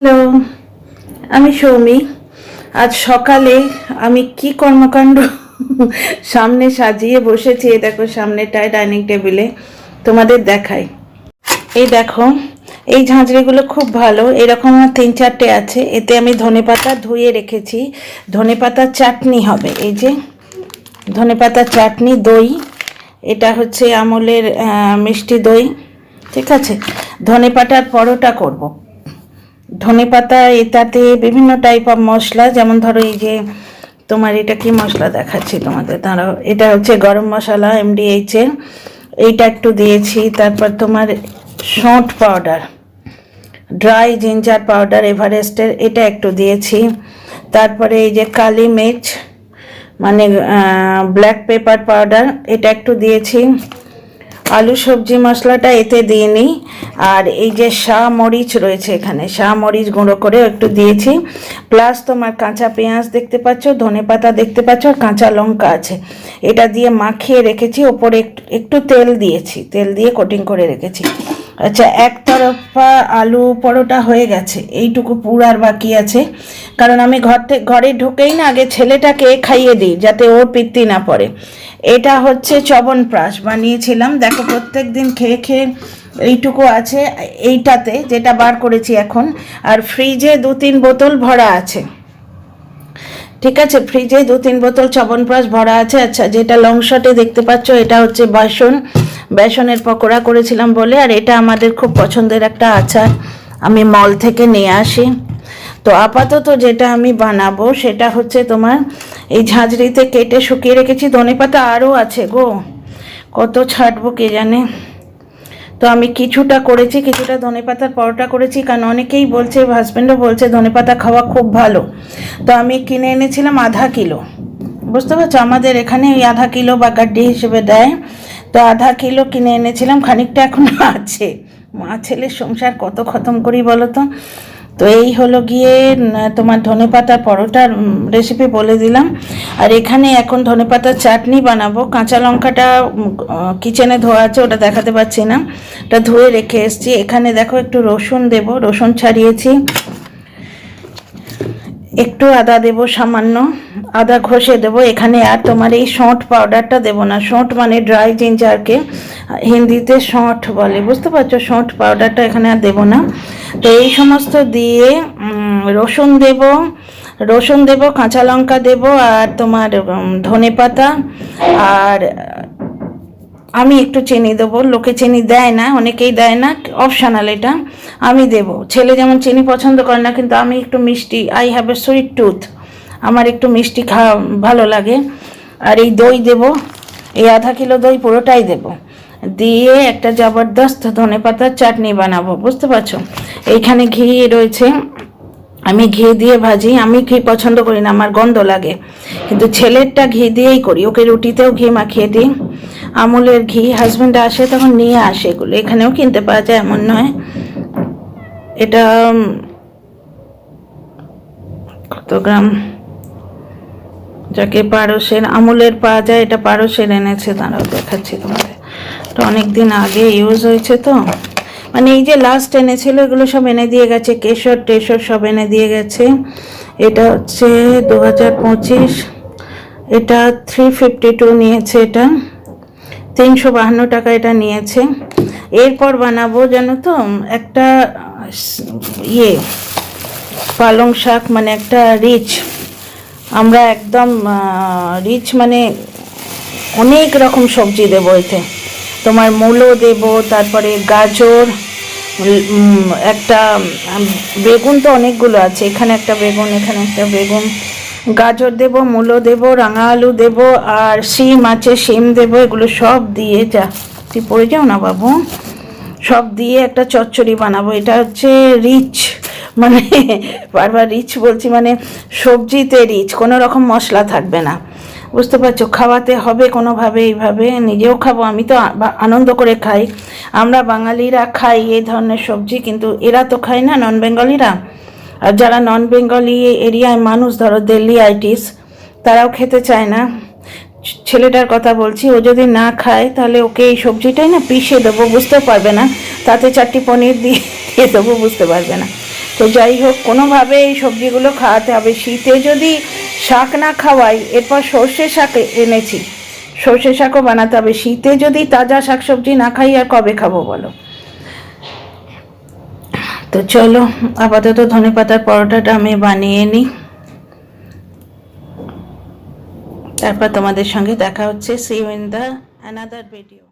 Hello, আমি সৌমি। আজ সকালে আমি কি কর্মকাণ্ড সামনে সাজিয়ে বসেছি। এই দেখো, সামনেটায় ডাইনিং টেবিলে তোমাদের দেখাই। এই দেখো, এই ঝাঁঝরিগুলো খুব ভালো, এরকম আমার 3-4টে আছে। এতে আমি ধনেপাতা ধুয়ে রেখেছি, ধনেপাতার চাটনি হবে। এই যে ধনেপাতার চাটনি, দই, এটা হচ্ছে আমলের মিষ্টি দই। ঠিক আছে, ধনেপাতার পরোটা করব। ধনেপাতা এটাতে বিভিন্ন টাইপ অফ মশলা, যেমন ধরো এই যে তোমার এটা কি মশলা দেখাচ্ছি তোমাদের, দাঁড়াও, এটা হচ্ছে গরম মশলা MDH এর, এইটা একটু দিয়েছি। তারপর তোমার শোঁঠ পাউডার, ড্রাই জিঞ্জার পাউডার এভারেস্টের, এটা একটু দিয়েছি। তারপরে এই যে কালি মির্চ মানে ব্ল্যাক পেপার পাউডার, এটা একটু দিয়েছি। আলু সবজি মশলাটা এতে দিইনি। আর এই যে শাহ মরিচ রয়েছে, এখানে শাহ মরিচ গুঁড়ো করে একটু দিয়েছি। প্লাস তোমার কাঁচা পেঁয়াজ দেখতে পাচ্ছ, ধনেপাতা দেখতে পাচ্ছ, আর কাঁচা লঙ্কা আছে। এটা দিয়ে মাখিয়ে রেখেছি, ওপরে একটু তেল দিয়েছি, তেল দিয়ে কোটিং করে রেখেছি। আচ্ছা, একতরফা আলু পরোটা হয়ে গেছে, এইটুকু পুর আর বাকি আছে। কারণ আমি ঘরে ঢুকেই না আগে ছেলেটাকে খাইয়ে দিই, যাতে ওর পিত্তি না পড়ে। এটা হচ্ছে চ্যবনপ্রাশ বানিয়েছিলাম, দেখো প্রত্যেক দিন খেয়ে খেয়ে এইটুকু আছে এইটাতে, যেটা বার করেছি এখন। আর ফ্রিজে 2-3 বোতল ভরা আছে। ঠিক আছে, ফ্রিজে 2-3 বোতল চ্যবনপ্রাশ ভরা আছে। আচ্ছা, যেটা লং শটে দেখতে পাচ্ছ, এটা হচ্ছে বেসনের পকোড়া করেছিলাম বলে। আর এটা আমাদের খুব পছন্দের একটা আচার, আমি মল থেকে নিয়ে আসি। তো আপাতত যেটা আমি বানাবো সেটা হচ্ছে তোমার এই ঝাঁঝরিতে কেটে শুকিয়ে রেখেছি ধনেপাতা, আরও আছে গো, কত ছাড়বো কে জানে। তো আমি কিছুটা করেছি, কিছুটা ধনেপাতার পরোটা করেছি, কারণ অনেকেই বলছে, হাজব্যান্ডও বলছে ধনেপাতা খাওয়া খুব ভালো। তো আমি কিনে এনেছিলাম আধা কিলো, বুঝতে পারছো, আমাদের এখানে ওই আধা কিলো বা গাড্ডি হিসেবে দেয়। তো আধা কিলো কিনে এনেছিলাম, খানিকটা এখন আছে। মা ছেলের সংসার কত খতম করি বলো তো। তো এই হলো গিয়ে তোমার ধনেপাতার পরোটার রেসিপি বলে দিলাম। আর এখানে এখন ধনেপাতার চাটনি বানাবো। কাঁচা লঙ্কাটা কিচেনে ধোয়া আছে, ওটা দেখাতে পাচ্ছি না, ওটা ধুয়ে রেখে এসেছি। এখানে দেখো একটু রসুন দেব, রসুন ছাড়িয়েছি। একটু আদা দেব, সামান্য আদা ঘষে দেবো এখানে। আর তোমার এই শোঁঠ পাউডারটা দেবো না, শোঁঠ মানে ড্রাই জিঞ্জারকে হিন্দিতে শোঁঠ বলে, বুঝতে পারছো, শোঁঠ পাউডারটা এখানে আর দেবো না। তো এই সমস্ত দিয়ে রসুন দেব, কাঁচা লঙ্কা দেব, আর তোমার ধনেপাতা, আর আমি একটু চিনি দেবো। লোকে চিনি দেয় না, অনেকেই দেয় না, অপশনাল এটা, আমি দেব। ছেলে যেমন চিনি পছন্দ করে না, কিন্তু আমি একটু মিষ্টি, I have a sweet tooth, আমার একটু মিষ্টি খাওয়া ভালো লাগে। আর এই দই দেব, এই আধা কিলো দই পুরোটাই দেব, দিয়ে একটা জবরদস্ত ধনেপাতার চাটনি বানাবো, বুঝতে পারছো। এইখানে ঘি রয়েছে, আমি ঘি দিয়ে ভাজি। আমি ঘি পছন্দ করি না, আমার গন্ধ লাগে, কিন্তু ছেলেরটা ঘি দিয়েই করি, ওকে রুটিতেও ঘি মাখিয়ে দিই, আমুলের ঘি। হাজব্যান্ড আসে তখন নিয়ে আসে, এগুলো এখানেও কিনতে পাওয়া যায় এমন নয়। এটা কত গ্রাম, যাকে পারসের আমুলের পাওয়া যায়, এটা পারসের এনেছে, দাঁড়াও দেখাচ্ছি তোমাদের। এটা অনেক দিন আগে ইউজ হয়েছে, তো মানে এই যে লাস্ট এনেছিল এগুলো সব এনে দিয়ে গেছে, কেশর টেশর সব এনে দিয়ে গেছে। এটা হচ্ছে 2025, এটা 352 নিয়েছে, এটা 352 টাকা এটা নিয়েছে। এরপর বানাবো জানো তো একটা ইয়ে পালং শাক, মানে একটা রিচ, আমরা একদম রিচ, মানে অনেক রকম সবজি দেবো এতে। তোমার মূলো দেব, তারপরে গাজর, একটা বেগুন, তো অনেকগুলো আছে, এখানে একটা বেগুন, এখানে একটা বেগুন, গাজর দেব, মূলো দেব, রাঙা আলু দেব, আর শিম আছে, শিম দেব। এগুলো সব দিয়ে, যা তুই পড়ে যাও না বাবু, সব দিয়ে একটা চচ্চড়ি বানাবো। এটা হচ্ছে রিচ, মানে বারবার রিচ বলছি, মানে সবজিতে রিচ, কোনো রকম মশলা থাকবে না, বুঝতে পারছো। খাওয়াতে হবে কোনোভাবে, এইভাবে নিজেও খাবো, আমি তো আনন্দ করে খাই। আমরা বাঙালিরা খাই এই ধরনের সবজি, কিন্তু এরা তো খায় না, নন বেঙ্গলিরা। আর যারা নন বেঙ্গলি এরিয়ায় মানুষ, ধরো দিল্লি আইটিস, তারাও খেতে চায় না। ছেলেটার কথা বলছি, ও যদি না খায় তাহলে ওকে এই সবজিটাই না পিষে দেবো, বুঝতে পারবে না, তাতে 4টি পনির দিয়ে দেবো, বুঝতে পারবে না। তো যাই হোক, কোনোভাবে এই সবজিগুলো খাওয়াতে হবে। শীতে যদি শাক না খাওয়াই, এরপর সর্ষে শাক এনেছি, সর্ষে শাকও বানাতে হবে। শীতে যদি তাজা শাকসবজি না খাই আর কবে খাবো বলো? তো চলো, আপাতত ধনেপাতার পরোটাটা আমি বানিয়ে নিই, তারপর তোমাদের সঙ্গে দেখা হচ্ছে। See you in the another video.